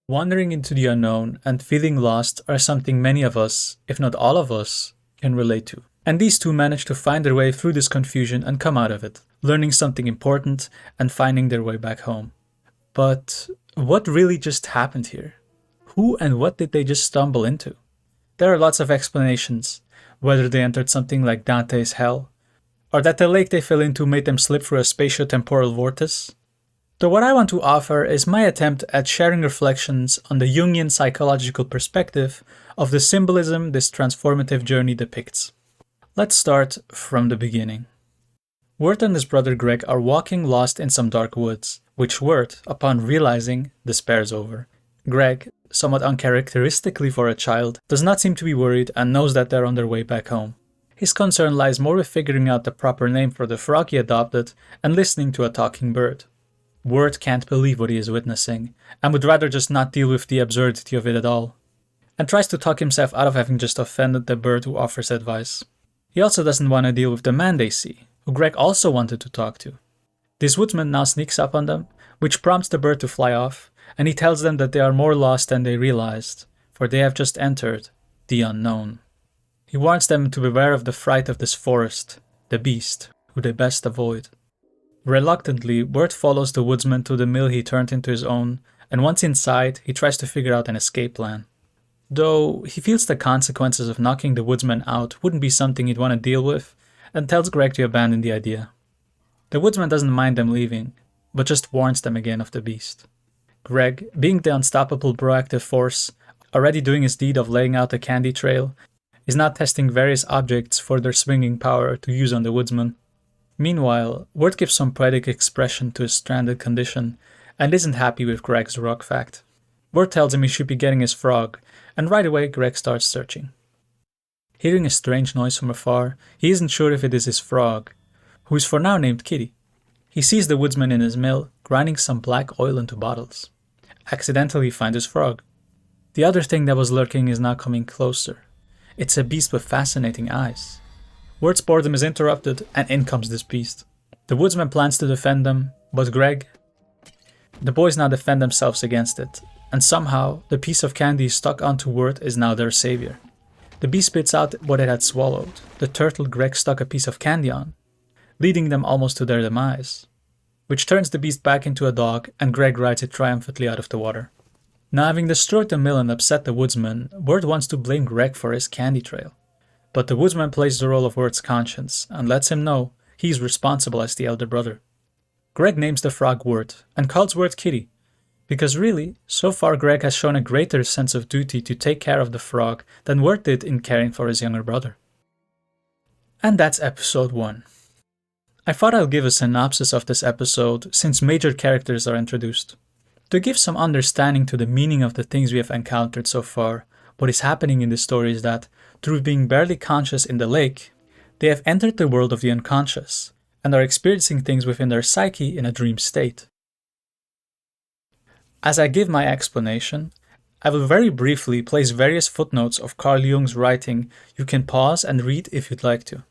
Wandering into the unknown and feeling lost are something many of us, if not all of us, can relate to. And these two manage to find their way through this confusion and come out of it, learning something important and finding their way back home. But what really just happened here? Who and what did they just stumble into? There are lots of explanations, whether they entered something like Dante's hell, or that the lake they fell into made them slip through a spatio-temporal vortex. So what I want to offer is my attempt at sharing reflections on the Jungian psychological perspective of the symbolism this transformative journey depicts. Let's start from the beginning. Wirt and his brother Greg are walking lost in some dark woods, which Wirt, upon realizing, despairs over. Greg, somewhat uncharacteristically for a child, does not seem to be worried and knows that they're on their way back home. His concern lies more with figuring out the proper name for the frog he adopted and listening to a talking bird. Wirt can't believe what he is witnessing, and would rather just not deal with the absurdity of it at all, and tries to talk himself out of having just offended the bird who offers advice. He also doesn't want to deal with the man they see, who Greg also wanted to talk to. This woodsman now sneaks up on them, which prompts the bird to fly off, and he tells them that they are more lost than they realized, for they have just entered the unknown. He warns them to beware of the fright of this forest, the beast, who they best avoid. Reluctantly, Wirt follows the woodsman to the mill he turned into his own, and once inside, he tries to figure out an escape plan. Though he feels the consequences of knocking the woodsman out wouldn't be something he'd want to deal with, and tells Greg to abandon the idea. The woodsman doesn't mind them leaving, but just warns them again of the beast. Greg, being the unstoppable proactive force, already doing his deed of laying out a candy trail, is now testing various objects for their swinging power to use on the woodsman. Meanwhile, Wirt gives some poetic expression to his stranded condition and isn't happy with Greg's rock fact. Wirt tells him he should be getting his frog, and right away Greg starts searching. Hearing a strange noise from afar, he isn't sure if it is his frog, who is for now named Kitty. He sees the woodsman in his mill grinding some black oil into bottles. Accidentally finds his frog. The other thing that was lurking is now coming closer. It's a beast with fascinating eyes. Wirt's boredom is interrupted, and in comes this beast. The woodsman plans to defend them, but Greg... The boys now defend themselves against it, and somehow the piece of candy stuck onto Wirt is now their savior. The beast spits out what it had swallowed, the turtle Greg stuck a piece of candy on, leading them almost to their demise, which turns the beast back into a dog, and Greg rides it triumphantly out of the water. Now, having destroyed the mill and upset the woodsman, Wirt wants to blame Greg for his candy trail. But the woodsman plays the role of Wirt's conscience and lets him know he's responsible as the elder brother. Greg names the frog Wirt and calls Wirt Kitty, because really, so far Greg has shown a greater sense of duty to take care of the frog than Wirt did in caring for his younger brother. And that's episode 1. I thought I'll give a synopsis of this episode since major characters are introduced. To give some understanding to the meaning of the things we have encountered so far, what is happening in this story is that, through being barely conscious in the lake, they have entered the world of the unconscious and are experiencing things within their psyche in a dream state. As I give my explanation, I will very briefly place various footnotes of Carl Jung's writing you can pause and read if you'd like to.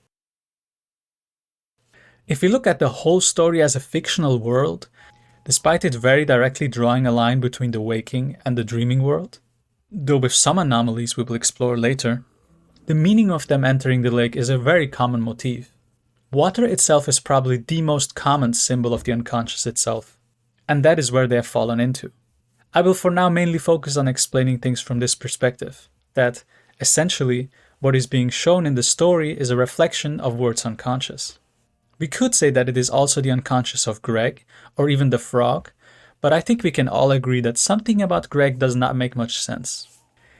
If we look at the whole story as a fictional world, despite it very directly drawing a line between the waking and the dreaming world, though with some anomalies we will explore later, the meaning of them entering the lake is a very common motif. Water itself is probably the most common symbol of the unconscious itself, and that is where they have fallen into. I will for now mainly focus on explaining things from this perspective, that, essentially, what is being shown in the story is a reflection of Wirt's unconscious. We could say that it is also the unconscious of Greg, or even the frog, but I think we can all agree that something about Greg does not make much sense.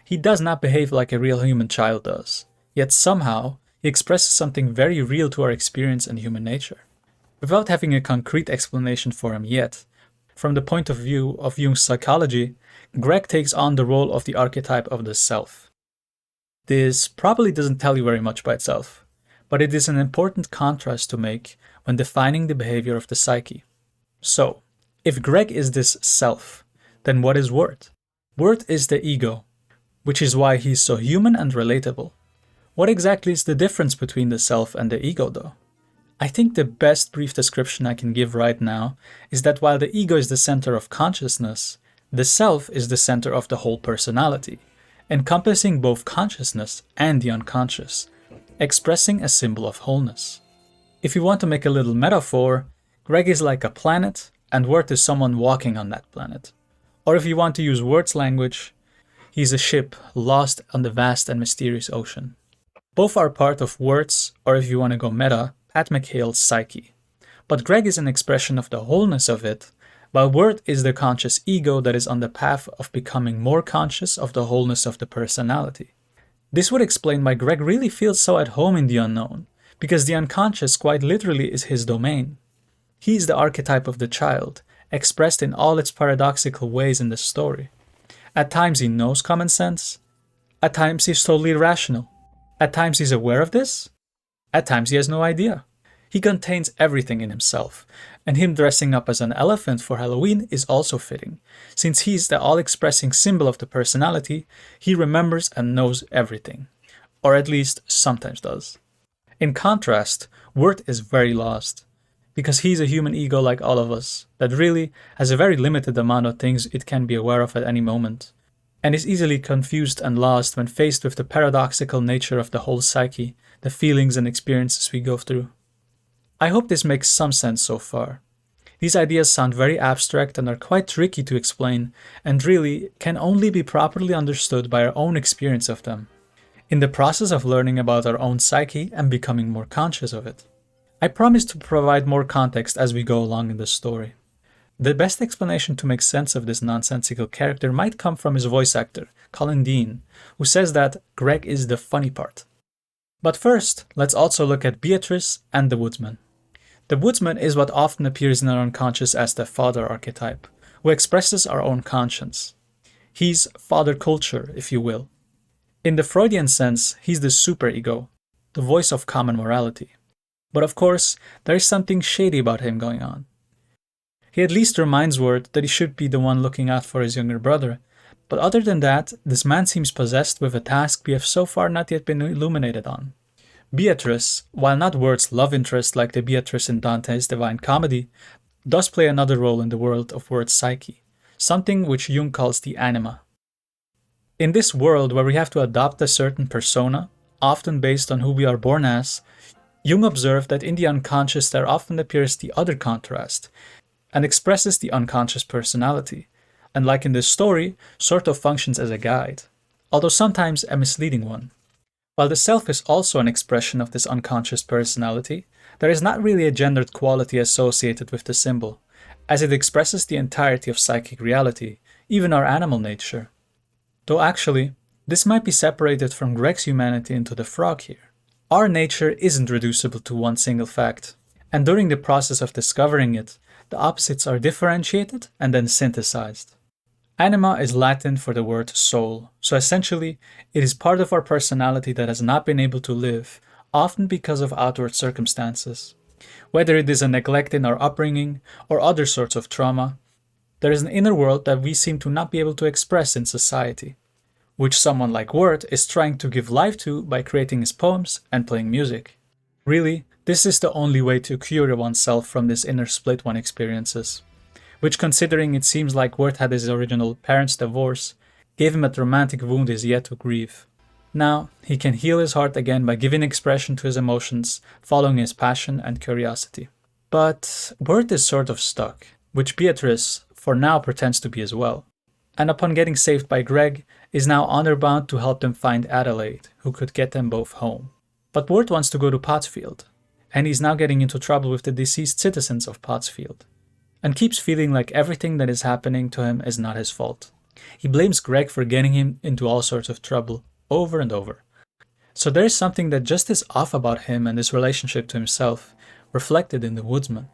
He does not behave like a real human child does, yet somehow he expresses something very real to our experience and human nature. Without having a concrete explanation for him yet, from the point of view of Jung's psychology, Greg takes on the role of the archetype of the self. This probably doesn't tell you very much by itself, but it is an important contrast to make when defining the behavior of the psyche. So, if Greg is this self, then what is Wirt? Wirt is the ego, which is why he's so human and relatable. What exactly is the difference between the self and the ego, though? I think the best brief description I can give right now is that while the ego is the center of consciousness, The self is the center of the whole personality, encompassing both consciousness and the unconscious, expressing a symbol of wholeness. If you want to make a little metaphor, Greg is like a planet, and Wirt is someone walking on that planet. Or if you want to use Wirt's language, he's a ship lost on the vast and mysterious ocean. Both are part of Wirt's, or if you want to go meta, Pat McHale's psyche. But Greg is an expression of the wholeness of it, while Wirt is the conscious ego that is on the path of becoming more conscious of the wholeness of the personality. This would explain why Greg really feels so at home in the unknown, because the unconscious quite literally is his domain. He is the archetype of the child, expressed in all its paradoxical ways in the story. At times he knows common sense, at times he's totally irrational, at times he's aware of this, at times he has no idea. He contains everything in himself, and him dressing up as an elephant for Halloween is also fitting. Since he's the all-expressing symbol of the personality, he remembers and knows everything. Or at least sometimes does. In contrast, Wirt is very lost, because he's a human ego like all of us, that really has a very limited amount of things it can be aware of at any moment, and is easily confused and lost when faced with the paradoxical nature of the whole psyche, the feelings and experiences we go through. I hope this makes some sense so far. These ideas sound very abstract and are quite tricky to explain, and really can only be properly understood by our own experience of them, in the process of learning about our own psyche and becoming more conscious of it. I promise to provide more context as we go along in the story. The best explanation to make sense of this nonsensical character might come from his voice actor, Colin Dean, who says that Greg is the funny part. But first, let's also look at Beatrice and the woodsman. The woodsman is what often appears in our unconscious as the father archetype, who expresses our own conscience. He's father culture, if you will. In the Freudian sense, he's the superego, the voice of common morality. But of course, there is something shady about him going on. He at least reminds Wirt that he should be the one looking out for his younger brother, but other than that, this man seems possessed with a task we have so far not yet been illuminated on. Beatrice, while not Wirt's love interest like the Beatrice in Dante's Divine Comedy, does play another role in the world of Wirt's psyche, something which Jung calls the anima. In this world where we have to adopt a certain persona, often based on who we are born as, Jung observed that in the unconscious there often appears the other contrast, and expresses the unconscious personality, and like in this story, sort of functions as a guide, although sometimes a misleading one. While the self is also an expression of this unconscious personality, there is not really a gendered quality associated with the symbol, as it expresses the entirety of psychic reality, even our animal nature. Though actually, this might be separated from Greg's humanity into the frog here. Our nature isn't reducible to one single fact, and during the process of discovering it, the opposites are differentiated and then synthesized. Anima is Latin for the word soul, so essentially, it is part of our personality that has not been able to live, often because of outward circumstances. Whether it is a neglect in our upbringing or other sorts of trauma, there is an inner world that we seem to not be able to express in society, which someone like Wirt is trying to give life to by creating his poems and playing music. Really, this is the only way to cure oneself from this inner split one experiences, which, considering it seems like Wirt had his original parents' divorce, gave him a traumatic wound he is yet to grieve. Now, he can heal his heart again by giving expression to his emotions, following his passion and curiosity. But Wirt is sort of stuck, which Beatrice, for now, pretends to be as well, and upon getting saved by Greg, is now honor-bound to help them find Adelaide, who could get them both home. But Wirt wants to go to Pottsfield, and he's now getting into trouble with the deceased citizens of Pottsfield, and keeps feeling like everything that is happening to him is not his fault. He blames Greg for getting him into all sorts of trouble, over and over. So there is something that just is off about him and his relationship to himself, reflected in the woodsman.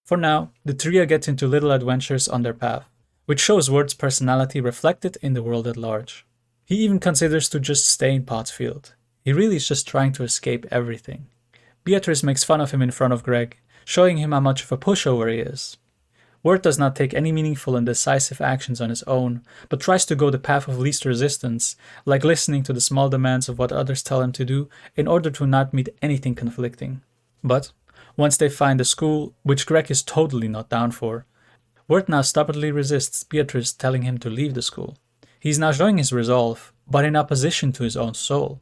For now, the trio gets into little adventures on their path, which shows Wirt's personality reflected in the world at large. He even considers to just stay in Pottsfield. He really is just trying to escape everything. Beatrice makes fun of him in front of Greg, showing him how much of a pushover he is. Wirt does not take any meaningful and decisive actions on his own, but tries to go the path of least resistance, like listening to the small demands of what others tell him to do in order to not meet anything conflicting. But once they find a school, which Greg is totally not down for, Wirt now stubbornly resists Beatrice telling him to leave the school. He's now showing his resolve, but in opposition to his own soul.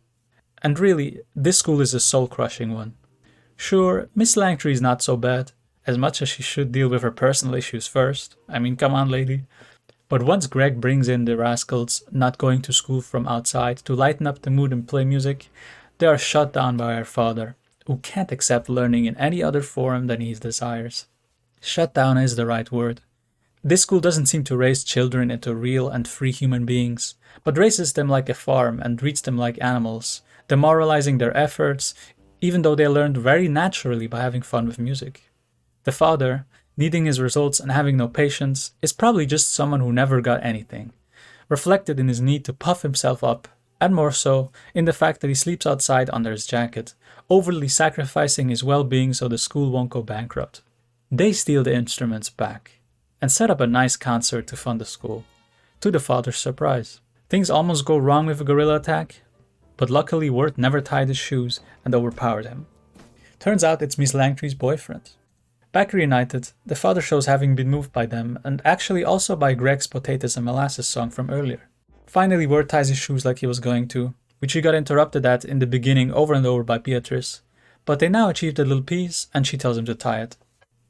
And really, this school is a soul-crushing one. Sure, Miss Langtry is not so bad, as much as she should deal with her personal issues first. I mean, come on, lady. But once Greg brings in the rascals not going to school from outside to lighten up the mood and play music, they are shut down by her father, who can't accept learning in any other form than he desires. Shut down is the right word. This school doesn't seem to raise children into real and free human beings, but raises them like a farm and treats them like animals, demoralizing their efforts, even though they learned very naturally by having fun with music. The father, needing his results and having no patience, is probably just someone who never got anything, reflected in his need to puff himself up, and more so, in the fact that he sleeps outside under his jacket, overly sacrificing his well-being so the school won't go bankrupt. They steal the instruments back, and set up a nice concert to fund the school, to the father's surprise. Things almost go wrong with a guerrilla attack, but luckily Wirt never tied his shoes and overpowered him. Turns out it's Miss Langtry's boyfriend. Back reunited, the father shows having been moved by them, and actually also by Greg's Potatoes and Molasses song from earlier. Finally, Wirt ties his shoes like he was going to, which he got interrupted at in the beginning over and over by Beatrice, but they now achieved a little peace and she tells him to tie it.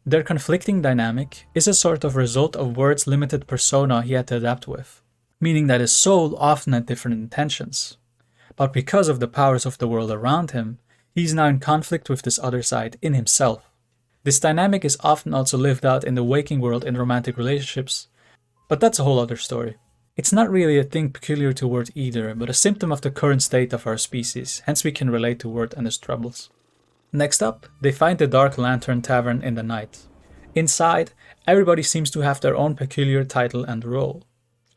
Their conflicting dynamic is a sort of result of Wirt's limited persona he had to adapt with, meaning that his soul often had different intentions. But because of the powers of the world around him, he's now in conflict with this other side in himself. This dynamic is often also lived out in the waking world in romantic relationships, but that's a whole other story. It's not really a thing peculiar to Wirt either, but a symptom of the current state of our species, hence we can relate to Wirt and his troubles. Next up, they find the Dark Lantern Tavern in the night. Inside, everybody seems to have their own peculiar title and role.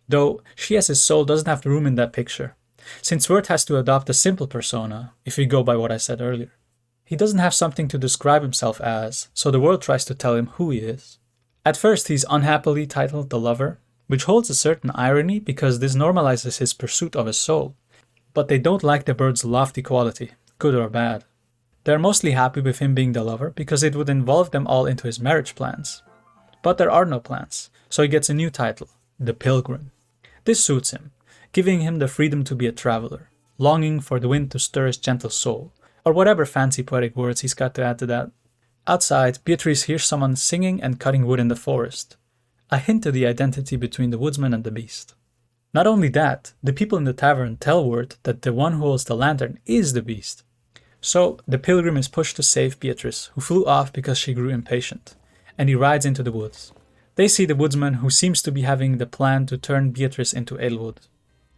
Though, she as his soul doesn't have room in that picture, since Wirt has to adopt a simple persona, if we go by what I said earlier. He doesn't have something to describe himself as, so the world tries to tell him who he is. At first he's unhappily titled the Lover, which holds a certain irony because this normalizes his pursuit of his soul. But they don't like the bird's lofty quality, good or bad. They're mostly happy with him being the lover because it would involve them all into his marriage plans. But there are no plans, so he gets a new title, the Pilgrim. This suits him, giving him the freedom to be a traveler, longing for the wind to stir his gentle soul, or whatever fancy poetic words he's got to add to that. Outside, Beatrice hears someone singing and cutting wood in the forest, a hint to the identity between the woodsman and the beast. Not only that, the people in the tavern tell Wirt that the one who holds the lantern is the beast. So, the pilgrim is pushed to save Beatrice, who flew off because she grew impatient, and he rides into the woods. They see the woodsman who seems to be having the plan to turn Beatrice into Edelwood,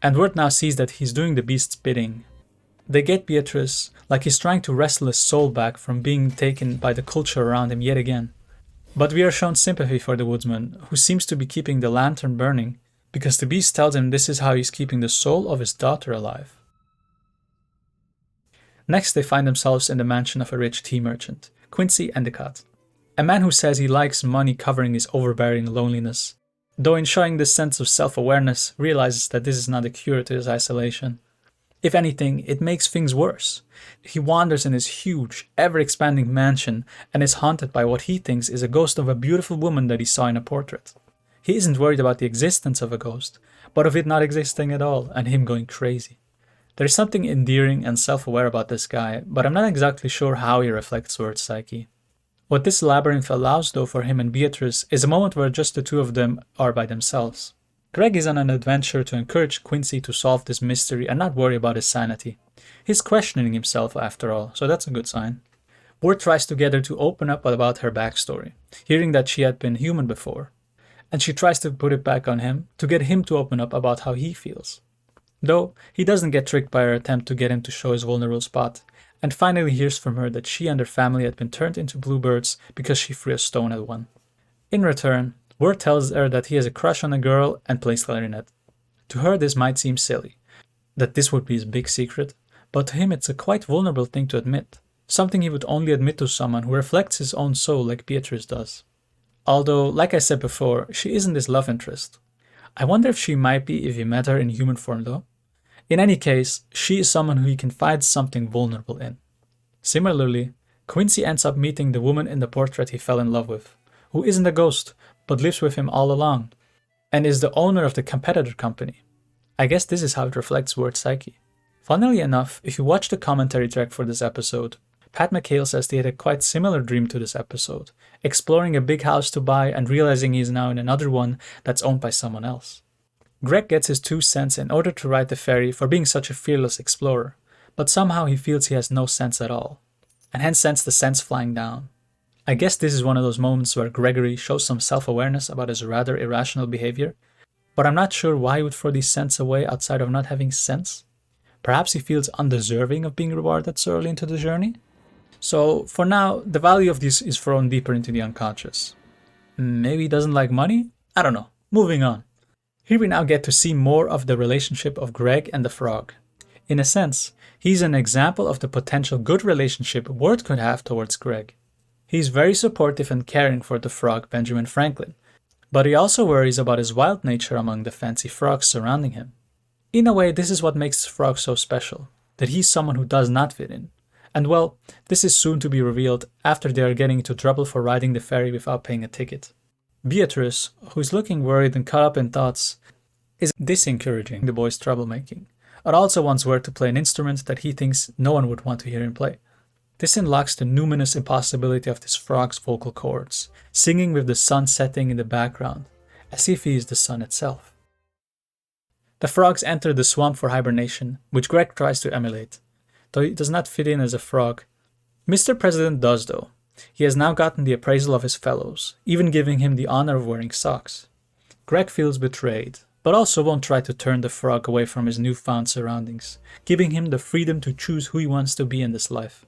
and Wirt now sees that he's doing the beast's bidding. They get Beatrice like he's trying to wrestle his soul back from being taken by the culture around him yet again. But we are shown sympathy for the woodsman, who seems to be keeping the lantern burning, because the beast tells him this is how he's keeping the soul of his daughter alive. Next they find themselves in the mansion of a rich tea merchant, Quincy Endicott, a man who says he likes money covering his overbearing loneliness, though in showing this sense of self-awareness realizes that this is not a cure to his isolation. If anything, it makes things worse. He wanders in his huge, ever-expanding mansion and is haunted by what he thinks is a ghost of a beautiful woman that he saw in a portrait. He isn't worried about the existence of a ghost, but of it not existing at all and him going crazy. There is something endearing and self-aware about this guy, but I'm not exactly sure how he reflects Wirt's psyche. What this labyrinth allows though for him and Beatrice is a moment where just the two of them are by themselves. Greg is on an adventure to encourage Quincy to solve this mystery and not worry about his sanity. He's questioning himself after all, so that's a good sign. Wirt tries to get her to open up about her backstory, hearing that she had been human before, and she tries to put it back on him to get him to open up about how he feels. Though, he doesn't get tricked by her attempt to get him to show his vulnerable spot, and finally hears from her that she and her family had been turned into bluebirds because she threw a stone at one. In return, Wirt tells her that he has a crush on a girl and plays clarinet. To her this might seem silly, that this would be his big secret, but to him it's a quite vulnerable thing to admit, something he would only admit to someone who reflects his own soul like Beatrice does. Although, like I said before, she isn't his love interest. I wonder if she might be if he met her in human form though. In any case, she is someone who he can find something vulnerable in. Similarly, Quincy ends up meeting the woman in the portrait he fell in love with, who isn't a ghost, but lives with him all along, and is the owner of the competitor company. I guess this is how it reflects Word's psyche. Funnily enough, if you watch the commentary track for this episode, Pat McHale says he had a quite similar dream to this episode, exploring a big house to buy and realizing he is now in another one that's owned by someone else. Greg gets his 2 cents in order to ride the ferry for being such a fearless explorer, but somehow he feels he has no sense at all, and hence sends the cents flying down. I guess this is one of those moments where Gregory shows some self-awareness about his rather irrational behavior, but I'm not sure why he would throw these cents away outside of not having sense. Perhaps he feels undeserving of being rewarded so early into the journey? So, for now, the value of these is thrown deeper into the unconscious. Maybe he doesn't like money? I don't know. Moving on. Here we now get to see more of the relationship of Greg and the frog. In a sense, he's an example of the potential good relationship Word could have towards Greg. He's very supportive and caring for the frog Benjamin Franklin, but he also worries about his wild nature among the fancy frogs surrounding him. In a way, this is what makes the frog so special, that he's someone who does not fit in. And well, this is soon to be revealed after they are getting into trouble for riding the ferry without paying a ticket. Beatrice, who's looking worried and caught up in thoughts, is disencouraging the boy's troublemaking, but also wants Word to play an instrument that he thinks no one would want to hear him play. This unlocks the numinous impossibility of this frog's vocal cords, singing with the sun setting in the background, as if he is the sun itself. The frogs enter the swamp for hibernation, which Greg tries to emulate, though he does not fit in as a frog. Mr. President does though. He has now gotten the appraisal of his fellows, even giving him the honor of wearing socks. Greg feels betrayed, but also won't try to turn the frog away from his newfound surroundings, giving him the freedom to choose who he wants to be in this life.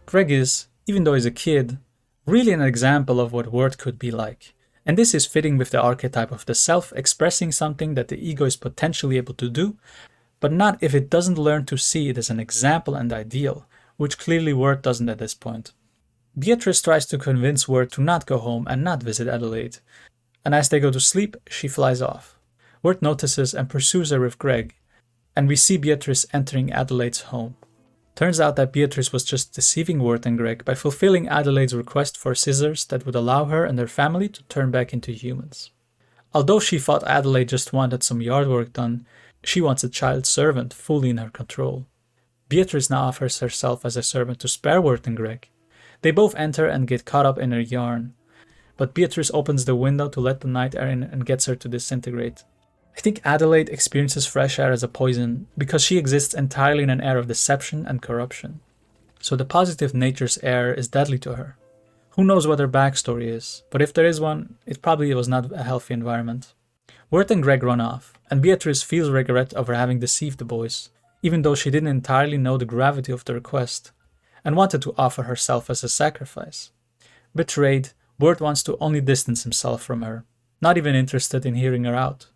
Greg is, even though he's a kid, really an example of what Word could be like, and this is fitting with the archetype of the self expressing something that the ego is potentially able to do, but not if it doesn't learn to see it as an example and ideal, which clearly Word doesn't at this point. Beatrice tries to convince Word to not go home and not visit Adelaide, and as they go to sleep, she flies off. Word notices and pursues her with Greg, and we see Beatrice entering Adelaide's home. Turns out that Beatrice was just deceiving Word and Greg by fulfilling Adelaide's request for scissors that would allow her and her family to turn back into humans. Although she thought Adelaide just wanted some yard work done, she wants a child servant fully in her control. Beatrice now offers herself as a servant to spare Word and Greg. They both enter and get caught up in her yarn, but Beatrice opens the window to let the night air in and gets her to disintegrate. I think Adelaide experiences fresh air as a poison because she exists entirely in an air of deception and corruption. So the positive nature's air is deadly to her. Who knows what her backstory is, but if there is one, it probably was not a healthy environment. Word and Greg run off, and Beatrice feels regret over having deceived the boys, even though she didn't entirely know the gravity of the request, and wanted to offer herself as a sacrifice. Betrayed, Word wants to only distance himself from her, not even interested in hearing her out.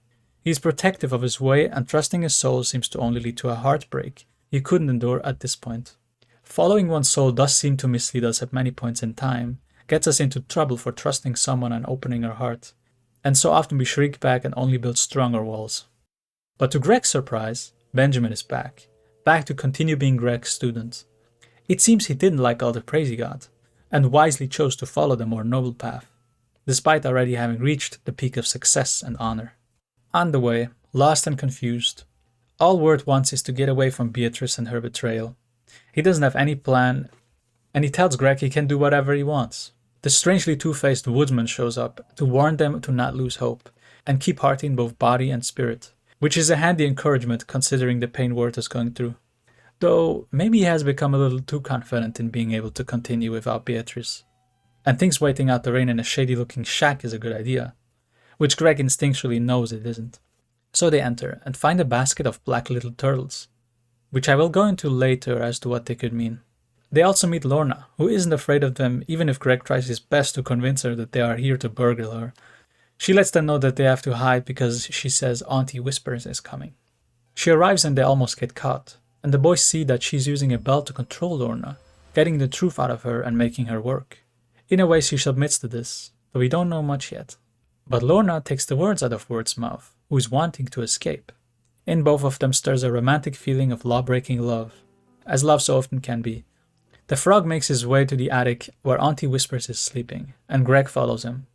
He is protective of his way, and trusting his soul seems to only lead to a heartbreak he couldn't endure at this point. Following one's soul does seem to mislead us at many points in time, gets us into trouble for trusting someone and opening our heart, and so often we shrink back and only build stronger walls. But to Greg's surprise, Benjamin is back to continue being Greg's student. It seems he didn't like all the praise he got, and wisely chose to follow the more noble path, despite already having reached the peak of success and honor. On the way, lost and confused, all Word wants is to get away from Beatrice and her betrayal. He doesn't have any plan, and he tells Greg he can do whatever he wants. The strangely two-faced woodsman shows up to warn them to not lose hope, and keep hearty in both body and spirit, which is a handy encouragement considering the pain Word is going through. Though maybe he has become a little too confident in being able to continue without Beatrice, and thinks waiting out the rain in a shady-looking shack is a good idea, which Greg instinctually knows it isn't. So they enter and find a basket of black little turtles, which I will go into later as to what they could mean. They also meet Lorna, who isn't afraid of them even if Greg tries his best to convince her that they are here to burgle her. She lets them know that they have to hide because she says Auntie Whispers is coming. She arrives and they almost get caught, and the boys see that she's using a bell to control Lorna, getting the truth out of her and making her work. In a way she submits to this, though we don't know much yet. But Lorna takes the words out of Word's mouth, who is wanting to escape. In both of them stirs a romantic feeling of law-breaking love, as love so often can be. The frog makes his way to the attic where Auntie Whispers is sleeping, and Greg follows him.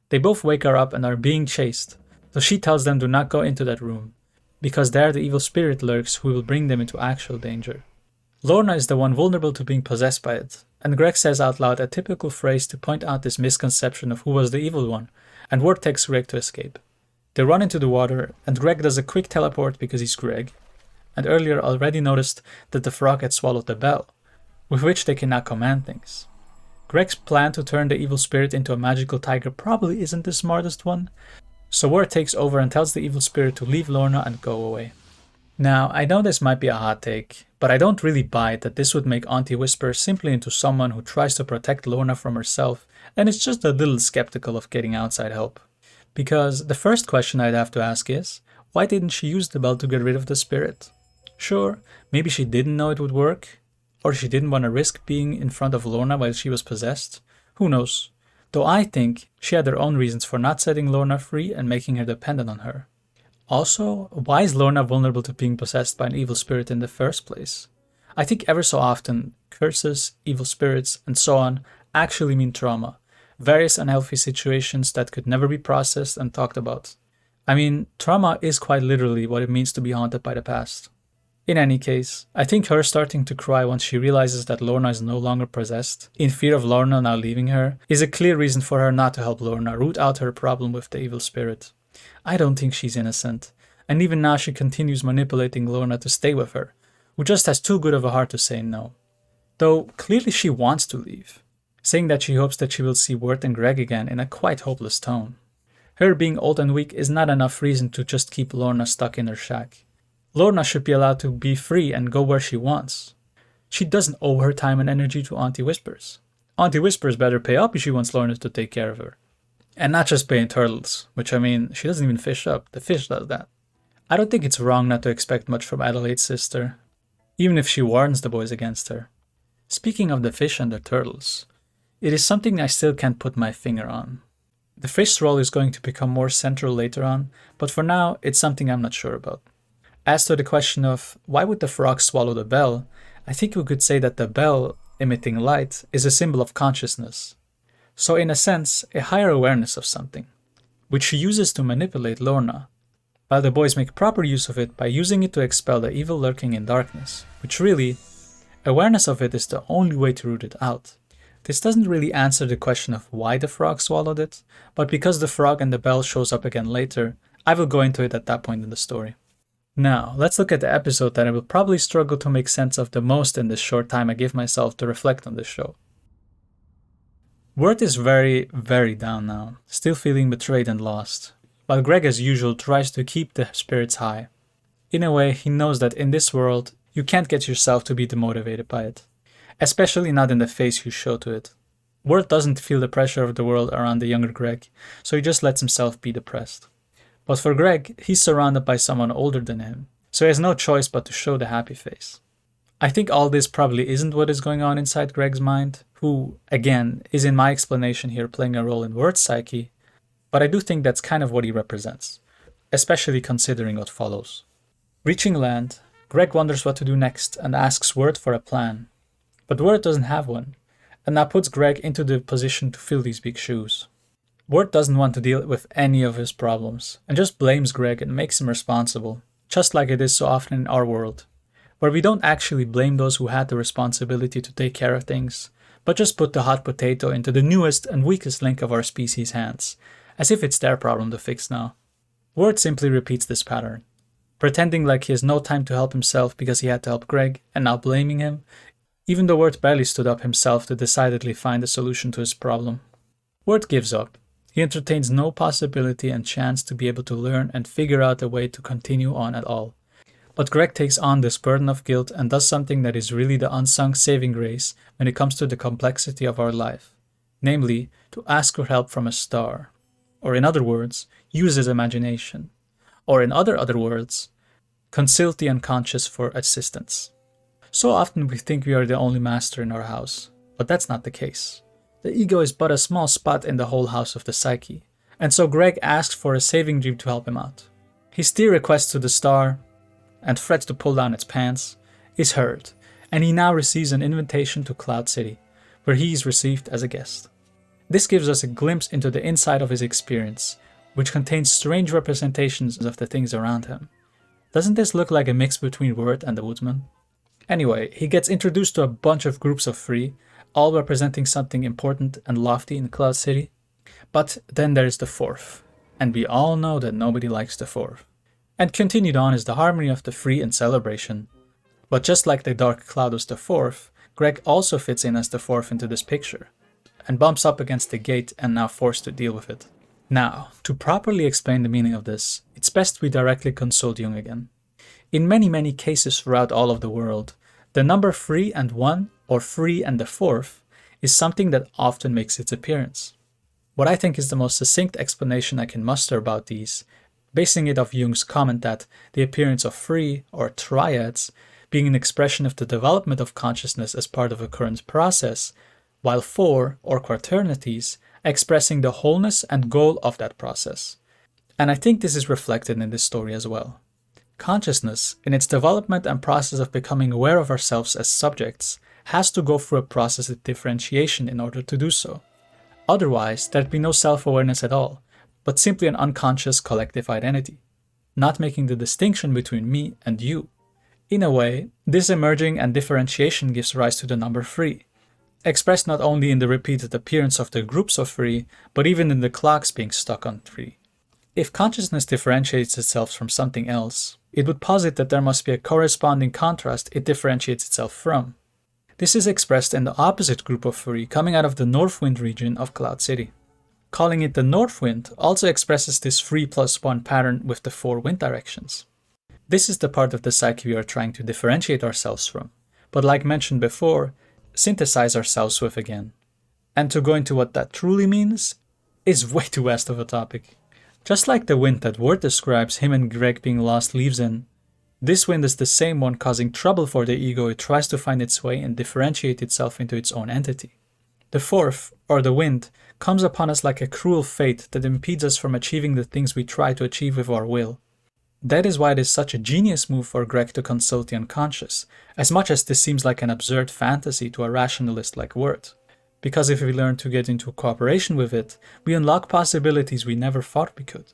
They They both wake her up and are being chased, so she tells them to not go into that room, because there the evil spirit lurks who will bring them into actual danger. Lorna is the one vulnerable to being possessed by it, and Greg says out loud a typical phrase to point out this misconception of who was the evil one, and Wirt takes Greg to escape. They run into the water, and Greg does a quick teleport because he's Greg, and earlier already noticed that the frog had swallowed the bell, with which they can now command things. Greg's plan to turn the evil spirit into a magical tiger probably isn't the smartest one, so Wirt takes over and tells the evil spirit to leave Lorna and go away. Now, I know this might be a hot take, but I don't really buy it that this would make Auntie Whisper simply into someone who tries to protect Lorna from herself and is just a little skeptical of getting outside help. Because the first question I'd have to ask is, why didn't she use the bell to get rid of the spirit? Sure, maybe she didn't know it would work, or she didn't want to risk being in front of Lorna while she was possessed. Who knows? Though I think she had her own reasons for not setting Lorna free and making her dependent on her. Also, why is Lorna vulnerable to being possessed by an evil spirit in the first place? I think ever so often, curses, evil spirits, and so on actually mean trauma. Various unhealthy situations that could never be processed and talked about. I mean, trauma is quite literally what it means to be haunted by the past. In any case, I think her starting to cry once she realizes that Lorna is no longer possessed, in fear of Lorna now leaving her, is a clear reason for her not to help Lorna root out her problem with the evil spirit. I don't think she's innocent, and even now she continues manipulating Lorna to stay with her, who just has too good of a heart to say no. Though clearly she wants to leave, saying that she hopes that she will see Wirt and Greg again in a quite hopeless tone. Her being old and weak is not enough reason to just keep Lorna stuck in her shack. Lorna should be allowed to be free and go where she wants. She doesn't owe her time and energy to Auntie Whispers. Auntie Whispers better pay up if she wants Lorna to take care of her. And not just pay in turtles, which I mean, she doesn't even fish up, the fish does that. I don't think it's wrong not to expect much from Adelaide's sister, even if she warns the boys against her. Speaking of the fish and the turtles, it is something I still can't put my finger on. The fish role is going to become more central later on, but for now, it's something I'm not sure about. As to the question of why would the frog swallow the bell, I think we could say that the bell, emitting light, is a symbol of consciousness. So in a sense, a higher awareness of something, which she uses to manipulate Lorna, while the boys make proper use of it by using it to expel the evil lurking in darkness, which really, awareness of it is the only way to root it out. This doesn't really answer the question of why the frog swallowed it, but because the frog and the bell shows up again later, I will go into it at that point in the story. Now, let's look at the episode that I will probably struggle to make sense of the most in this short time I give myself to reflect on this show. Wirt is very, very down now, still feeling betrayed and lost, while Greg as usual tries to keep the spirits high. In a way, he knows that in this world, you can't get yourself to be demotivated by it, especially not in the face you show to it. Wirt doesn't feel the pressure of the world around the younger Greg, so he just lets himself be depressed. But for Greg, he's surrounded by someone older than him, so he has no choice but to show the happy face. I think all this probably isn't what is going on inside Greg's mind, who, again, is in my explanation here playing a role in Wirt's psyche, but I do think that's kind of what he represents, especially considering what follows. Reaching land, Greg wonders what to do next and asks Wirt for a plan, but Wirt doesn't have one, and that puts Greg into the position to fill these big shoes. Wirt doesn't want to deal with any of his problems, and just blames Greg and makes him responsible, just like it is so often in our world, where we don't actually blame those who had the responsibility to take care of things, but just put the hot potato into the newest and weakest link of our species' hands, as if it's their problem to fix now. Wirt simply repeats this pattern, pretending like he has no time to help himself because he had to help Greg, and now blaming him, even though Wirt barely stood up himself to decidedly find a solution to his problem. Wirt gives up. He entertains no possibility and chance to be able to learn and figure out a way to continue on at all. But Greg takes on this burden of guilt and does something that is really the unsung saving grace when it comes to the complexity of our life, namely, to ask for help from a star, or in other words, use his imagination, or in other words, consult the unconscious for assistance. So often we think we are the only master in our house, but that's not the case. The ego is but a small spot in the whole house of the psyche, and so Greg asks for a saving dream to help him out. His dear request to the star, and threats to pull down its pants, is heard, and he now receives an invitation to Cloud City, where he is received as a guest. This gives us a glimpse into the inside of his experience, which contains strange representations of the things around him. Doesn't this look like a mix between Word and the Woodsman? Anyway, he gets introduced to a bunch of groups of three, all representing something important and lofty in Cloud City. But then there's the fourth, and we all know that nobody likes the fourth. And continued on is the harmony of the three and celebration. But just like the Dark Cloud was the fourth, Greg also fits in as the fourth into this picture, and bumps up against the gate and now forced to deal with it. Now, to properly explain the meaning of this, it's best we directly consult Jung again. In many cases throughout all of the world, the number 3 and 1, or 3 and the fourth, is something that often makes its appearance. What I think is the most succinct explanation I can muster about these, basing it off Jung's comment that the appearance of 3, or triads, being an expression of the development of consciousness as part of a current process, while 4, or quaternities, expressing the wholeness and goal of that process. And I think this is reflected in this story as well. Consciousness, in its development and process of becoming aware of ourselves as subjects, has to go through a process of differentiation in order to do so. Otherwise, there'd be no self-awareness at all, but simply an unconscious collective identity, not making the distinction between me and you. In a way, this emerging and differentiation gives rise to the number 3, expressed not only in the repeated appearance of the groups of 3, but even in the clocks being stuck on 3. If consciousness differentiates itself from something else, it would posit that there must be a corresponding contrast it differentiates itself from. This is expressed in the opposite group of 3 coming out of the North Wind region of Cloud City. Calling it the North Wind also expresses this 3+1 pattern with the 4 wind directions. This is the part of the psyche we are trying to differentiate ourselves from, but like mentioned before, synthesize ourselves with again. And to go into what that truly means is way too vast of a topic. Just like the wind that Word describes him and Greg being lost leaves in, this wind is the same one causing trouble for the ego it tries to find its way and differentiate itself into its own entity. The fourth, or the wind, comes upon us like a cruel fate that impedes us from achieving the things we try to achieve with our will. That is why it is such a genius move for Greg to consult the unconscious, as much as this seems like an absurd fantasy to a rationalist like Word. Because if we learn to get into cooperation with it, we unlock possibilities we never thought we could.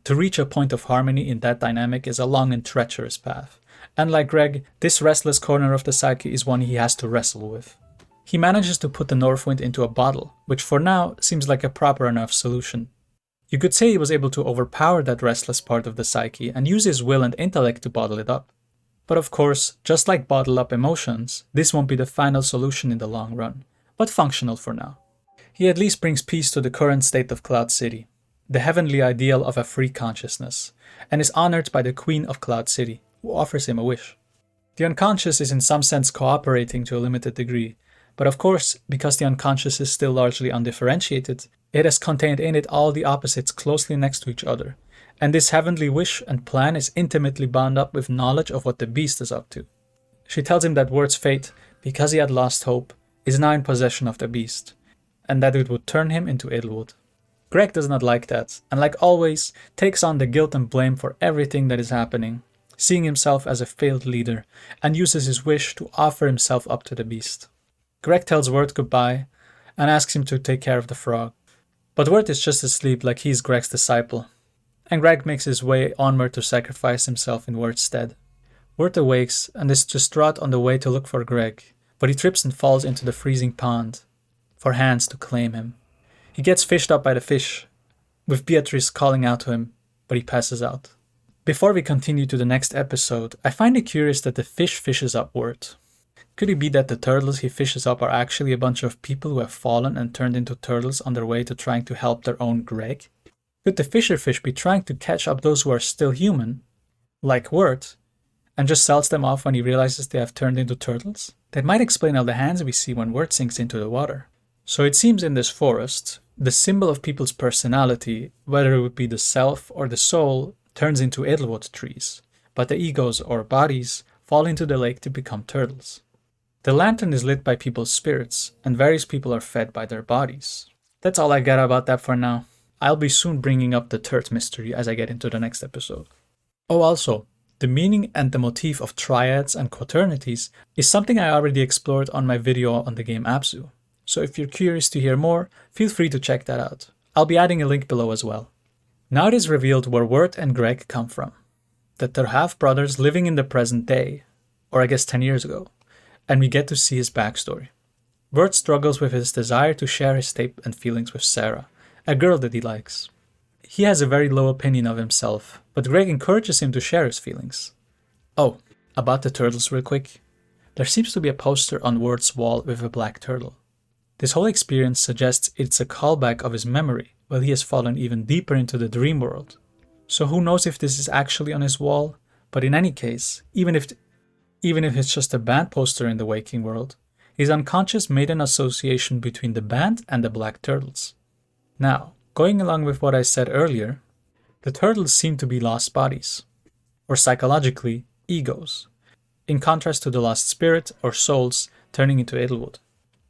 To reach a point of harmony in that dynamic is a long and treacherous path, and like Greg, this restless corner of the psyche is one he has to wrestle with. He manages to put the North Wind into a bottle, which for now seems like a proper enough solution. You could say he was able to overpower that restless part of the psyche and use his will and intellect to bottle it up. But of course, just like bottle up emotions, this won't be the final solution in the long run, but functional for now. He at least brings peace to the current state of Cloud City, the heavenly ideal of a free consciousness, and is honored by the Queen of Cloud City, who offers him a wish. The unconscious is in some sense cooperating to a limited degree, but of course, because the unconscious is still largely undifferentiated, it has contained in it all the opposites closely next to each other, and this heavenly wish and plan is intimately bound up with knowledge of what the beast is up to. She tells him that Word's fate, because he had lost hope, is now in possession of the beast, and that it would turn him into Edelwood. Greg does not like that, and like always, takes on the guilt and blame for everything that is happening, seeing himself as a failed leader, and uses his wish to offer himself up to the beast. Greg tells Word goodbye, and asks him to take care of the frog. But Word is just asleep like he's Greg's disciple, and Greg makes his way onward to sacrifice himself in Word's stead. Word awakes and is distraught on the way to look for Greg, but he trips and falls into the freezing pond, for hands to claim him. He gets fished up by the fish, with Beatrice calling out to him, but he passes out. Before we continue to the next episode, I find it curious that the fish fishes up Word. Could it be that the turtles he fishes up are actually a bunch of people who have fallen and turned into turtles on their way to trying to help their own Greg? Could the fisherfish be trying to catch up those who are still human, like Word, and just sells them off when he realizes they have turned into turtles? That might explain all the hands we see when Word sinks into the water. So it seems in this forest, the symbol of people's personality, whether it would be the self or the soul, turns into Edelwood trees, but the egos or bodies fall into the lake to become turtles. The lantern is lit by people's spirits, and various people are fed by their bodies. That's all I got about that for now. I'll be soon bringing up the third mystery as I get into the next episode. Oh, also, the meaning and the motif of triads and quaternities is something I already explored on my video on the game Abzu. So if you're curious to hear more, feel free to check that out. I'll be adding a link below as well. Now it is revealed where Wirt and Greg come from. That they're half-brothers living in the present day, or I guess 10 years ago, and we get to see his backstory. Wirt struggles with his desire to share his tape and feelings with Sarah, a girl that he likes. He has a very low opinion of himself, but Greg encourages him to share his feelings. Oh, about the turtles real quick. There seems to be a poster on Wirt's wall with a black turtle. This whole experience suggests it's a callback of his memory, while he has fallen even deeper into the dream world. So who knows if this is actually on his wall, but in any case, even if it's just a band poster in the waking world, his unconscious made an association between the band and the black turtles. Now, going along with what I said earlier, the turtles seem to be lost bodies, or psychologically, egos, in contrast to the lost spirit or souls turning into Edelwood.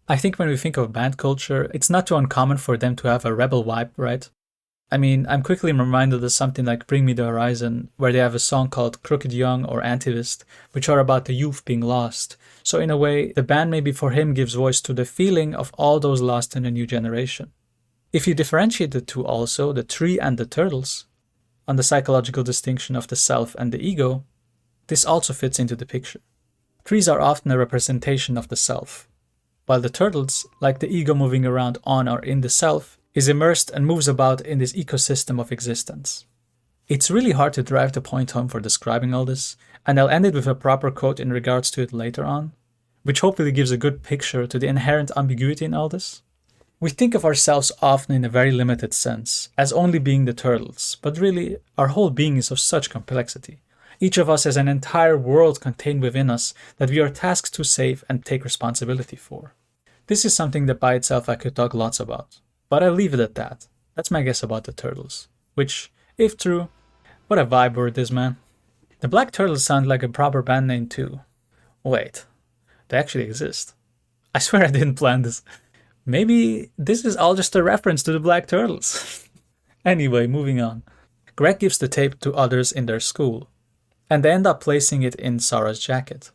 I think when we think of band culture, it's not too uncommon for them to have a rebel vibe, right? I mean, I'm quickly reminded of something like Bring Me the Horizon, where they have a song called Crooked Young or Antivist, which are about the youth being lost. So in a way, the band maybe for him gives voice to the feeling of all those lost in a new generation. If you differentiate the two also, the tree and the turtles, on the psychological distinction of the self and the ego, this also fits into the picture. Trees are often a representation of the self, while the turtles, like the ego moving around on or in the self, is immersed and moves about in this ecosystem of existence. It's really hard to drive the point home for describing all this, and I'll end it with a proper quote in regards to it later on, which hopefully gives a good picture to the inherent ambiguity in all this. We think of ourselves often in a very limited sense, as only being the turtles, but really, our whole being is of such complexity. Each of us has an entire world contained within us that we are tasked to save and take responsibility for. This is something that by itself I could talk lots about, but I'll leave it at that. That's my guess about the turtles, which, if true, what a vibe word is, man. The Black Turtles sound like a proper band name too. Wait, they actually exist. I swear I didn't plan this. Maybe this is all just a reference to the Black Turtles. Anyway, moving on. Greg gives the tape to others in their school, and they end up placing it in Sarah's jacket.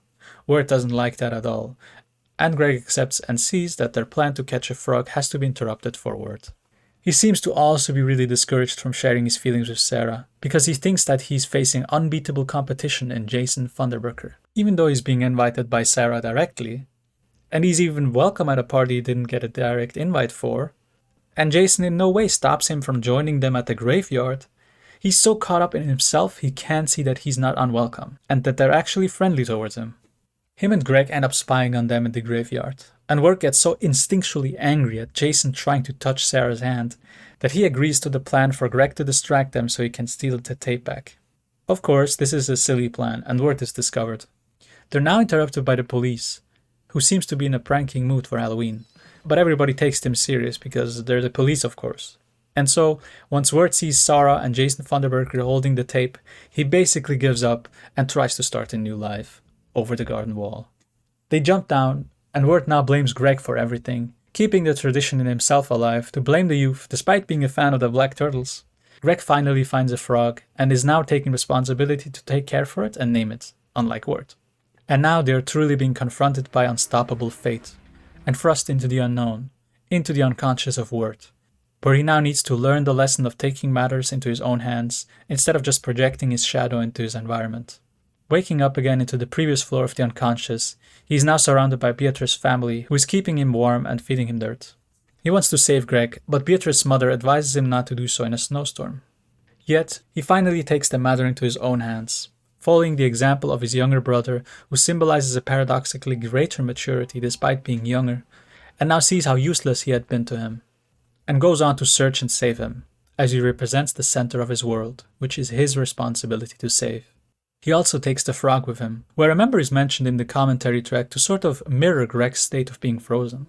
Wirt doesn't like that at all, and Greg accepts and sees that their plan to catch a frog has to be interrupted for Wirt. He seems to also be really discouraged from sharing his feelings with Sarah, because he thinks that he's facing unbeatable competition in Jason Vanderburger, even though he's being invited by Sarah directly, and he's even welcome at a party he didn't get a direct invite for, and Jason in no way stops him from joining them at the graveyard. He's so caught up in himself he can't see that he's not unwelcome, and that they're actually friendly towards him. Him and Greg end up spying on them in the graveyard, and Wirt gets so instinctually angry at Jason trying to touch Sarah's hand that he agrees to the plan for Greg to distract them so he can steal the tape back. Of course, this is a silly plan, and Wirt is discovered. They're now interrupted by the police, who seems to be in a pranking mood for Halloween, but everybody takes them serious because they're the police, of course. And so, once Wirt sees Sarah and Jason Vanderburger holding the tape, he basically gives up and tries to start a new life over the garden wall. They jump down, and Wirt now blames Greg for everything, keeping the tradition in himself alive to blame the youth despite being a fan of the Black Turtles. Greg finally finds a frog and is now taking responsibility to take care for it and name it, unlike Wirt. And now they are truly being confronted by unstoppable fate and thrust into the unknown, into the unconscious of Wirt, where he now needs to learn the lesson of taking matters into his own hands instead of just projecting his shadow into his environment. Waking up again into the previous floor of the unconscious, he is now surrounded by Beatrice's family, who is keeping him warm and feeding him dirt. He wants to save Greg, but Beatrice's mother advises him not to do so in a snowstorm. Yet, he finally takes the matter into his own hands, following the example of his younger brother, who symbolizes a paradoxically greater maturity despite being younger, and now sees how useless he had been to him, and goes on to search and save him, as he represents the center of his world, which is his responsibility to save. He also takes the frog with him, who I remember is mentioned in the commentary track to sort of mirror Greg's state of being frozen.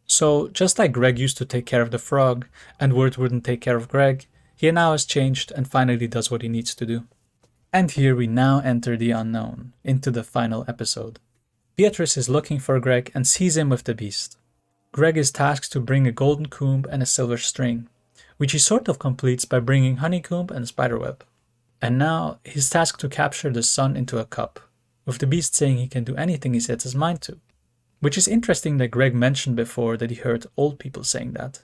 So, just like Greg used to take care of the frog, and Wirt wouldn't take care of Greg, he now has changed and finally does what he needs to do. And here we now enter the unknown, into the final episode. Beatrice is looking for Greg and sees him with the beast. Greg is tasked to bring a golden comb and a silver string, which he sort of completes by bringing honeycomb and a spiderweb. And now he's tasked to capture the sun into a cup, with the beast saying he can do anything he sets his mind to. Which is interesting that Greg mentioned before that he heard old people saying that.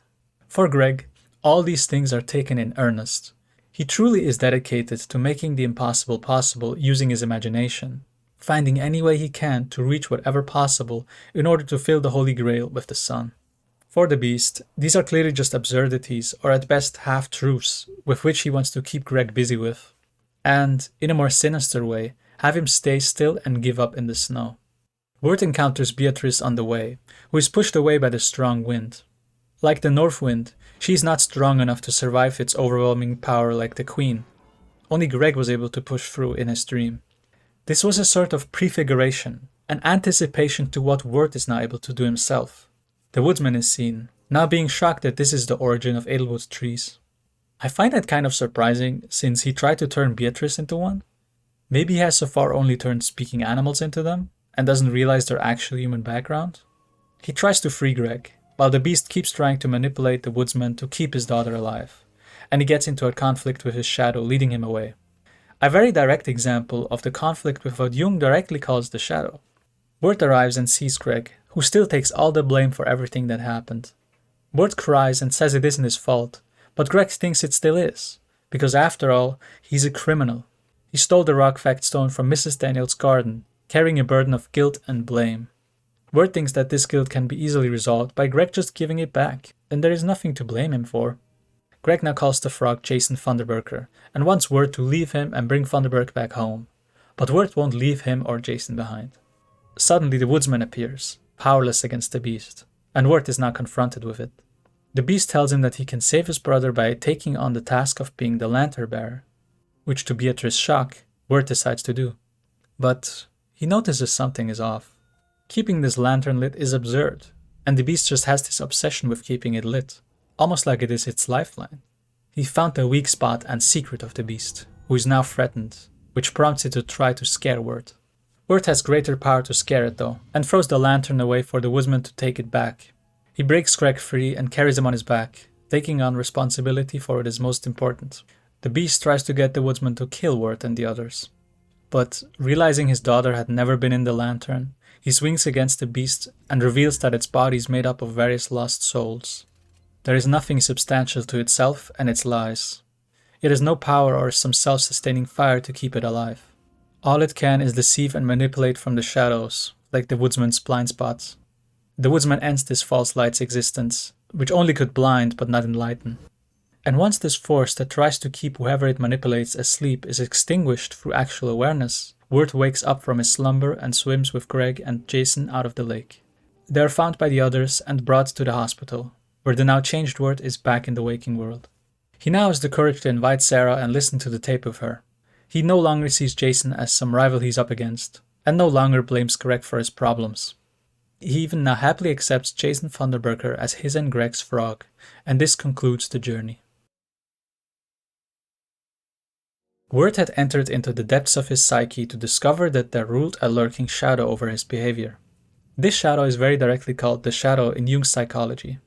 For Greg, all these things are taken in earnest. He truly is dedicated to making the impossible possible using his imagination, finding any way he can to reach whatever possible in order to fill the Holy Grail with the sun. For the Beast, these are clearly just absurdities or at best half-truths with which he wants to keep Greg busy with, and, in a more sinister way, have him stay still and give up in the snow. Wirt encounters Beatrice on the way, who is pushed away by the strong wind. Like the north wind, she is not strong enough to survive its overwhelming power like the Queen. Only Greg was able to push through in his dream. This was a sort of prefiguration, an anticipation to what Wirt is now able to do himself. The woodsman is seen, now being shocked that this is the origin of Edelwood trees. I find that kind of surprising, since he tried to turn Beatrice into one. Maybe he has so far only turned speaking animals into them, and doesn't realize their actual human background. He tries to free Greg, while the Beast keeps trying to manipulate the woodsman to keep his daughter alive, and he gets into a conflict with his shadow, leading him away. A very direct example of the conflict with what Jung directly calls the shadow. Wirt arrives and sees Greg, who still takes all the blame for everything that happened. Wirt cries and says it isn't his fault, but Greg thinks it still is, because after all, he's a criminal. He stole the rock fact stone from Mrs. Daniels' garden, carrying a burden of guilt and blame. Wirt thinks that this guilt can be easily resolved by Greg just giving it back, and there is nothing to blame him for. Greg now calls the frog Jason Vanderburker, and wants Wirt to leave him and bring Vanderburg back home, but Wirt won't leave him or Jason behind. Suddenly the woodsman appears, powerless against the Beast, and Wirt is now confronted with it. The Beast tells him that he can save his brother by taking on the task of being the lantern bearer, which to Beatrice's shock, Wirt decides to do. But he notices something is off. Keeping this lantern lit is absurd, and the Beast just has this obsession with keeping it lit, almost like it is its lifeline. He found the weak spot and secret of the Beast, who is now threatened, which prompts it to try to scare Wirt. Wirt has greater power to scare it though, and throws the lantern away for the woodsman to take it back. He breaks Greg free and carries him on his back, taking on responsibility for what is most important. The Beast tries to get the woodsman to kill Wirt and the others. But, realizing his daughter had never been in the lantern, he swings against the Beast and reveals that its body is made up of various lost souls. There is nothing substantial to itself and its lies. It has no power or some self-sustaining fire to keep it alive. All it can is deceive and manipulate from the shadows, like the woodsman's blind spots. The woodsman ends this false light's existence, which only could blind but not enlighten. And once this force that tries to keep whoever it manipulates asleep is extinguished through actual awareness, Wirt wakes up from his slumber and swims with Greg and Jason out of the lake. They are found by the others and brought to the hospital, where the now changed Wirt is back in the waking world. He now has the courage to invite Sarah and listen to the tape with her. He no longer sees Jason as some rival he's up against, and no longer blames Greg for his problems. He even now happily accepts Jason Vanderburker as his and Greg's frog, and this concludes the journey. Wirt had entered into the depths of his psyche to discover that there ruled a lurking shadow over his behavior. This shadow is very directly called the shadow in Jung's psychology,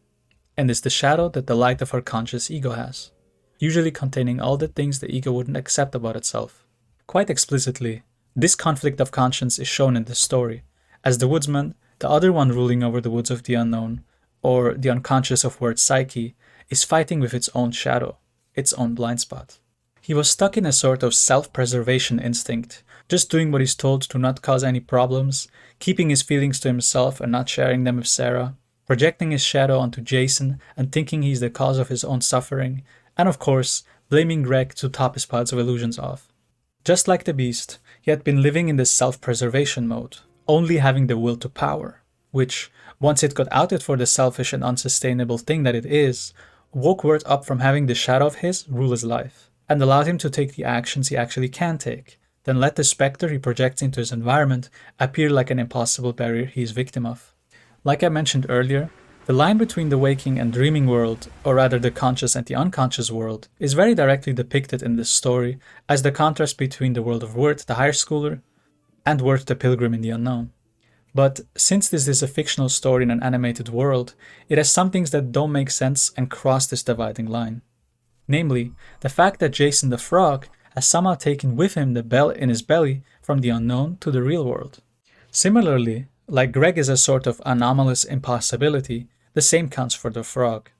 and is the shadow that the light of our conscious ego has, usually containing all the things the ego wouldn't accept about itself. Quite explicitly, this conflict of conscience is shown in this story, as the woodsman, the other one ruling over the woods of the unknown, or the unconscious of Wirt's psyche, is fighting with its own shadow, its own blind spot. He was stuck in a sort of self-preservation instinct, just doing what he's told to not cause any problems, keeping his feelings to himself and not sharing them with Sarah, projecting his shadow onto Jason and thinking he's the cause of his own suffering, and of course, blaming Greg to top his piles of illusions off. Just like the Beast, he had been living in this self-preservation mode, only having the will to power, which, once it got outed for the selfish and unsustainable thing that it is, woke Wirt up from having the shadow of his rule his life, and allowed him to take the actions he actually can take, then let the specter he projects into his environment appear like an impossible barrier he is victim of. Like I mentioned earlier, the line between the waking and dreaming world, or rather the conscious and the unconscious world, is very directly depicted in this story as the contrast between the world of Wirt, the higher schooler, and Wirt, the pilgrim in the unknown. But since this is a fictional story in an animated world, it has some things that don't make sense and cross this dividing line. Namely, the fact that Jason the Frog has somehow taken with him the bell in his belly from the unknown to the real world. Similarly, like Greg is a sort of anomalous impossibility, the same counts for the frog.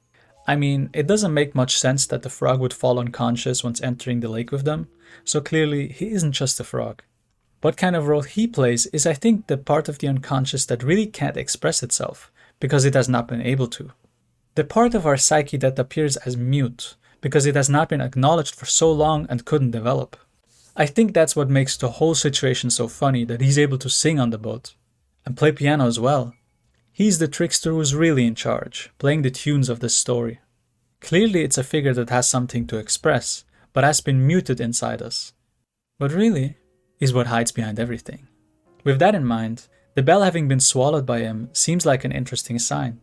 I mean, it doesn't make much sense that the frog would fall unconscious once entering the lake with them, so clearly he isn't just a frog. What kind of role he plays is, I think, the part of the unconscious that really can't express itself, because it has not been able to. The part of our psyche that appears as mute, because it has not been acknowledged for so long and couldn't develop. I think that's what makes the whole situation so funny, that he's able to sing on the boat. And play piano as well. He's the trickster who's really in charge, playing the tunes of this story. Clearly it's a figure that has something to express, but has been muted inside us. But really, is what hides behind everything. With that in mind, the bell having been swallowed by him seems like an interesting sign.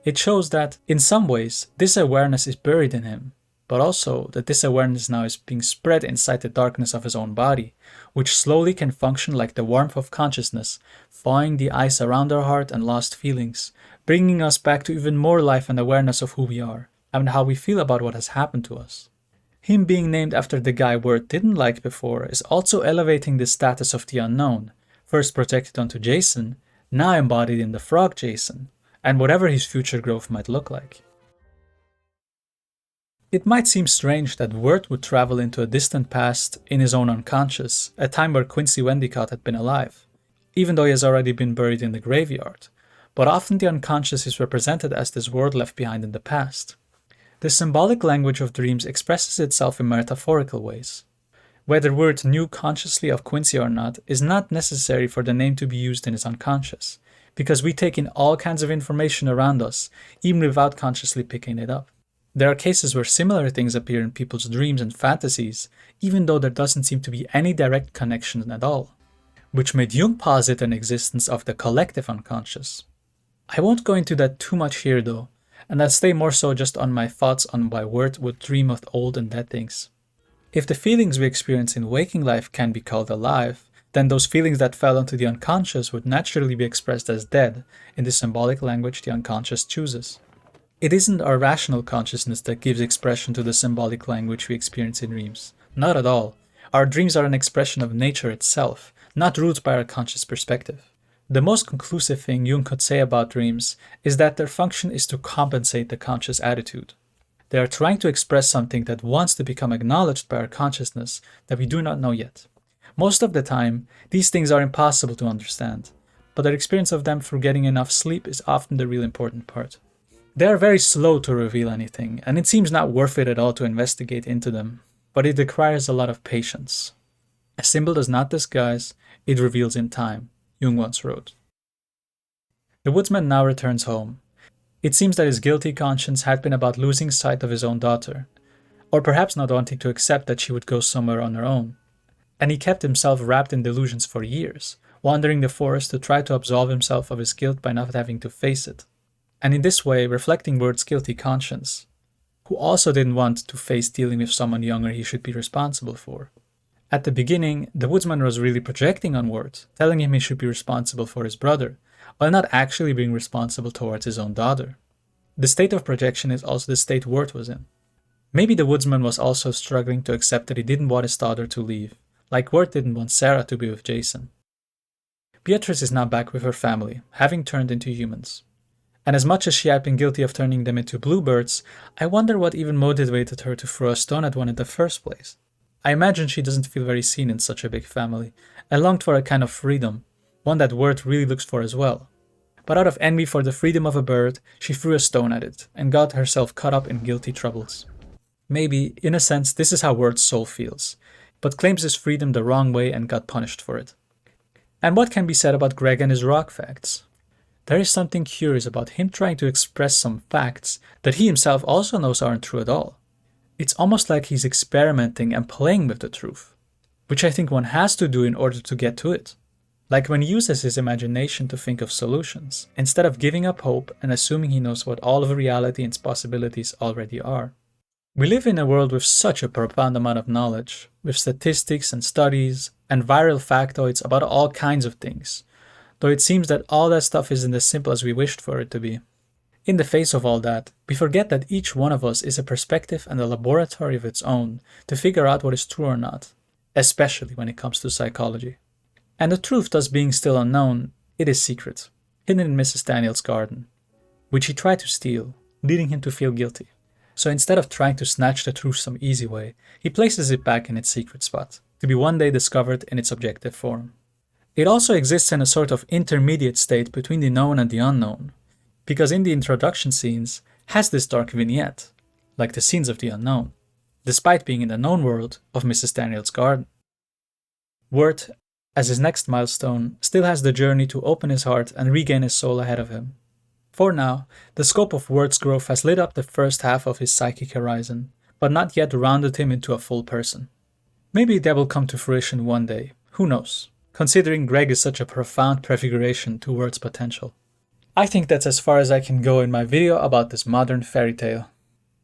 It shows that, in some ways, this awareness is buried in him, but also that this awareness now is being spread inside the darkness of his own body, which slowly can function like the warmth of consciousness, thawing the ice around our heart and lost feelings, bringing us back to even more life and awareness of who we are, and how we feel about what has happened to us. Him being named after the guy Wirt didn't like before is also elevating the status of the unknown, first projected onto Jason, now embodied in the frog Jason, and whatever his future growth might look like. It might seem strange that Wirt would travel into a distant past in his own unconscious, a time where Quincy Wendicott had been alive, even though he has already been buried in the graveyard, but often the unconscious is represented as this world left behind in the past. The symbolic language of dreams expresses itself in metaphorical ways. Whether Wirt knew consciously of Quincy or not is not necessary for the name to be used in his unconscious, because we take in all kinds of information around us, even without consciously picking it up. There are cases where similar things appear in people's dreams and fantasies, even though there doesn't seem to be any direct connection at all, which made Jung posit an existence of the collective unconscious. I won't go into that too much here though, and I'll stay more so just on my thoughts on why Wirt would dream of old and dead things. If the feelings we experience in waking life can be called alive, then those feelings that fell into the unconscious would naturally be expressed as dead in the symbolic language the unconscious chooses. It isn't our rational consciousness that gives expression to the symbolic language we experience in dreams. Not at all. Our dreams are an expression of nature itself, not ruled by our conscious perspective. The most conclusive thing Jung could say about dreams is that their function is to compensate the conscious attitude. They are trying to express something that wants to become acknowledged by our consciousness that we do not know yet. Most of the time, these things are impossible to understand, but our experience of them through getting enough sleep is often the real important part. They are very slow to reveal anything, and it seems not worth it at all to investigate into them, but it requires a lot of patience. A symbol does not disguise, it reveals in time, Jung once wrote. The woodsman now returns home. It seems that his guilty conscience had been about losing sight of his own daughter, or perhaps not wanting to accept that she would go somewhere on her own. And he kept himself wrapped in delusions for years, wandering the forest to try to absolve himself of his guilt by not having to face it. And in this way reflecting Wirt's guilty conscience, who also didn't want to face dealing with someone younger he should be responsible for. At the beginning, the woodsman was really projecting on Wirt, telling him he should be responsible for his brother, while not actually being responsible towards his own daughter. The state of projection is also the state Wirt was in. Maybe the woodsman was also struggling to accept that he didn't want his daughter to leave, like Wirt didn't want Sarah to be with Jason. Beatrice is now back with her family, having turned into humans. And as much as she had been guilty of turning them into bluebirds, I wonder what even motivated her to throw a stone at one in the first place. I imagine she doesn't feel very seen in such a big family, and longed for a kind of freedom, one that Wirt really looks for as well. But out of envy for the freedom of a bird, she threw a stone at it, and got herself caught up in guilty troubles. Maybe, in a sense, this is how Wirt's soul feels, but claims his freedom the wrong way and got punished for it. And what can be said about Greg and his rock facts? There is something curious about him trying to express some facts that he himself also knows aren't true at all. It's almost like he's experimenting and playing with the truth, which I think one has to do in order to get to it. Like when he uses his imagination to think of solutions, instead of giving up hope and assuming he knows what all of reality and its possibilities already are. We live in a world with such a profound amount of knowledge, with statistics and studies and viral factoids about all kinds of things, though it seems that all that stuff isn't as simple as we wished for it to be. In the face of all that, we forget that each one of us is a perspective and a laboratory of its own to figure out what is true or not, especially when it comes to psychology. And the truth thus being still unknown, It is secret, hidden in Mrs. Daniel's garden, which he tried to steal, leading him to feel guilty. So instead of trying to snatch the truth some easy way, he places it back in its secret spot, to be one day discovered in its objective form. It also exists in a sort of intermediate state between the known and the unknown, because in the introduction scenes has this dark vignette, like the scenes of the unknown, despite being in the known world of Mrs. Daniel's garden. Wirt, as his next milestone, still has the journey to open his heart and regain his soul ahead of him. For now, the scope of Wirt's growth has lit up the first half of his psychic horizon, but not yet rounded him into a full person. Maybe that will come to fruition one day, who knows, considering Greg is such a profound prefiguration to Wirt's potential. I think that's as far as I can go in my video about this modern fairy tale.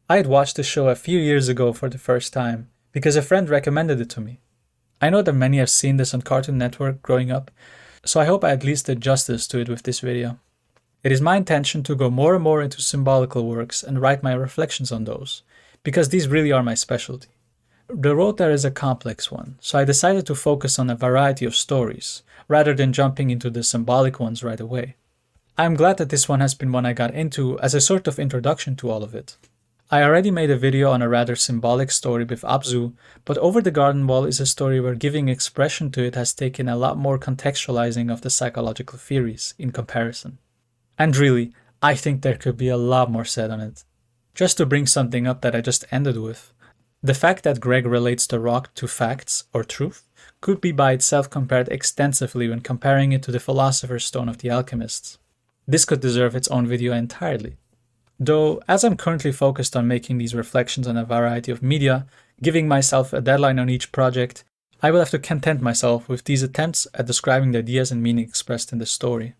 I had watched the show a few years ago for the first time, because a friend recommended it to me. I know that many have seen this on Cartoon Network growing up, so I hope I at least did justice to it with this video. It is my intention to go more and more into symbolical works and write my reflections on those, because these really are my specialty. The road there is a complex one, so I decided to focus on a variety of stories, rather than jumping into the symbolic ones right away. I am glad that this one has been one I got into as a sort of introduction to all of it. I already made a video on a rather symbolic story with Abzu, but Over the Garden Wall is a story where giving expression to it has taken a lot more contextualizing of the psychological theories in comparison. And really, I think there could be a lot more said on it. Just to bring something up that I just ended with, the fact that Greg relates the rock to facts or truth could be by itself compared extensively when comparing it to the Philosopher's Stone of the Alchemists. This could deserve its own video entirely. Though, as I'm currently focused on making these reflections on a variety of media, giving myself a deadline on each project, I will have to content myself with these attempts at describing the ideas and meaning expressed in the story.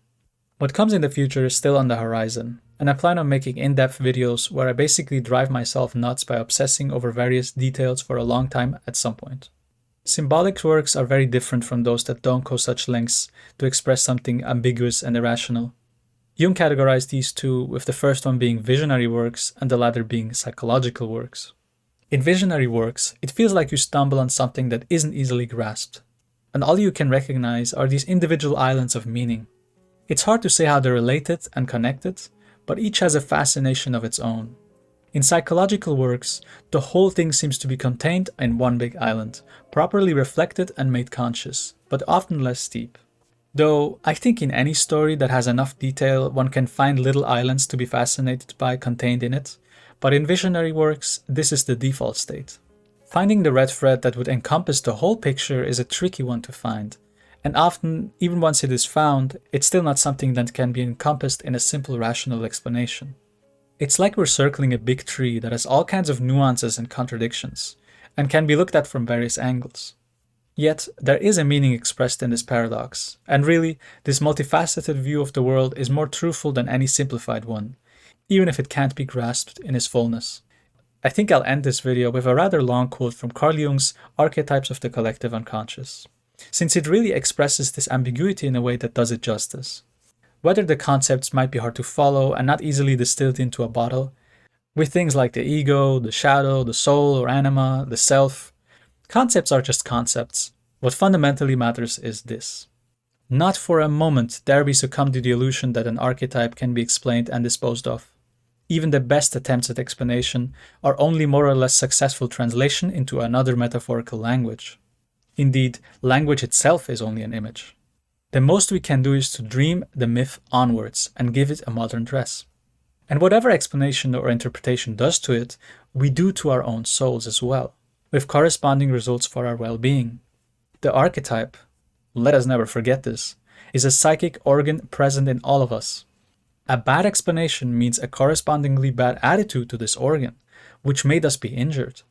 What comes in the future is still on the horizon, and I plan on making in-depth videos where I basically drive myself nuts by obsessing over various details for a long time at some point. Symbolic works are very different from those that don't go such lengths to express something ambiguous and irrational. Jung categorized these two, with the first one being visionary works and the latter being psychological works. In visionary works, it feels like you stumble on something that isn't easily grasped, and all you can recognize are these individual islands of meaning. It's hard to say how they're related and connected, but each has a fascination of its own. In psychological works, the whole thing seems to be contained in one big island, properly reflected and made conscious, but often less deep. Though, I think in any story that has enough detail, one can find little islands to be fascinated by contained in it, but in visionary works, this is the default state. Finding the red thread that would encompass the whole picture is a tricky one to find, and often, even once it is found, it's still not something that can be encompassed in a simple rational explanation. It's like we're circling a big tree that has all kinds of nuances and contradictions, and can be looked at from various angles. Yet, there is a meaning expressed in this paradox, and really, this multifaceted view of the world is more truthful than any simplified one, even if it can't be grasped in its fullness. I think I'll end this video with a rather long quote from Carl Jung's Archetypes of the Collective Unconscious, since it really expresses this ambiguity in a way that does it justice. Whether the concepts might be hard to follow and not easily distilled into a bottle, with things like the ego, the shadow, the soul or anima, the self, concepts are just concepts. What fundamentally matters is this. Not for a moment dare we succumb to the illusion that an archetype can be explained and disposed of. Even the best attempts at explanation are only more or less successful translation into another metaphorical language. Indeed, language itself is only an image. The most we can do is to dream the myth onwards and give it a modern dress. And whatever explanation or interpretation does to it, we do to our own souls as well, with corresponding results for our well-being. The archetype, let us never forget this, is a psychic organ present in all of us. A bad explanation means a correspondingly bad attitude to this organ, which made us be injured.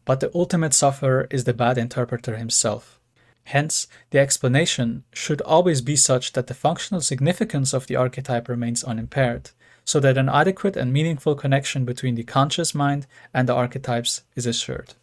But the ultimate sufferer is the bad interpreter himself. Hence, the explanation should always be such that the functional significance of the archetype remains unimpaired, so that an adequate and meaningful connection between the conscious mind and the archetypes is assured.